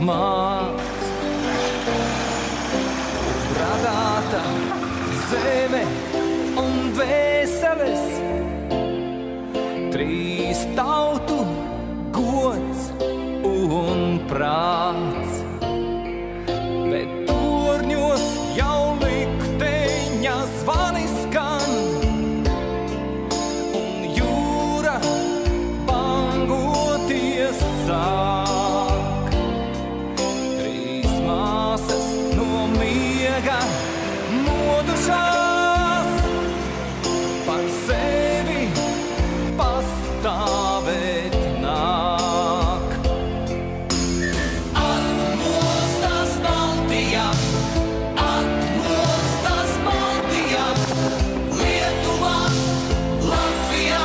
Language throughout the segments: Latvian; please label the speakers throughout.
Speaker 1: māc. Radāta zeme un vēseles, trīs tautu gods un prāts. Bet torņos jau likteņa zvani skan, un jūra bangoties sāk. Trīs māsas no miega modušās, par sevi pastāvēt nāk. Atmostas Baltijā, Lietuvā, Latvijā,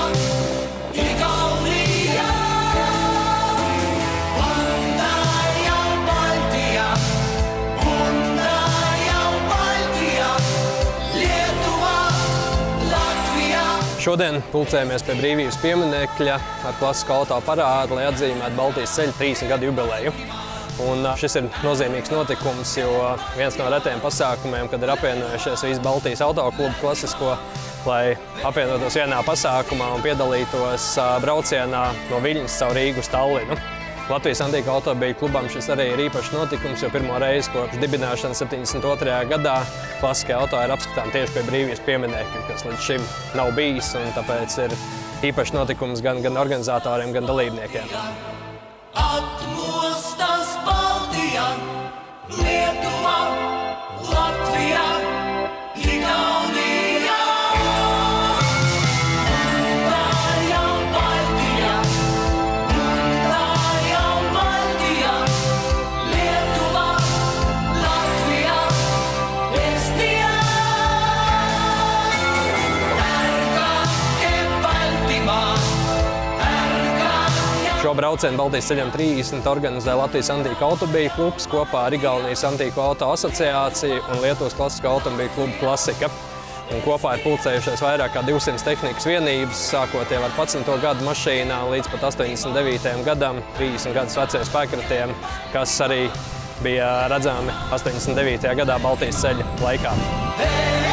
Speaker 1: Igaunijā. Banda jau Baltijā, Lietuvā, Latvijā.
Speaker 2: Šodien pulcējamies pie brīvības pieminekļa ar klasisko autoparādu, lai atzīmētu Baltijas ceļa 30 gadu jubileju. Un šis ir nozīmīgs notikums, jo viens no retajiem pasākumiem, kad ir apvienojušies visi Baltijas autoklubi klasisko, lai apvienotos vienā pasākumā un piedalītos braucienā no Viļņas caur Rīgu uz Tallinu. Latvijas Antīko automobīļu klubam šis arī ir īpašs notikums, jo pirmo reizi kopš dibināšanas 72. gadā klasiskie auto ir apskatām tieši pie brīvības pieminekļa, kas līdz šim nav bijis, un tāpēc ir īpašs notikums gan organizatoriem, gan dalībniekiem.
Speaker 1: Atmostas Baltijā, Lietuvā, Latvijā, Igaunijā. Banda jau Baltijā, Lietuvā, Latvijā, Estijā. Ērgāke Baltimā.
Speaker 2: Šo braucienu Baltijas ceļam 30 organizē Latvijas Antīko automobīļu klubs kopā ar Igaunijas Antīko auto asociāciju un Lietuvas klasisko automobīļu klubu Klasika. Un kopā ir pulcējušies vairāk kā 200 tehnikas vienības, sākot jau ar 11. gadu mašīnām līdz pat 89. gadam, 30 gadus veciem spēkratiem, kas arī bija redzami 89. gadā Baltijas ceļa laikā.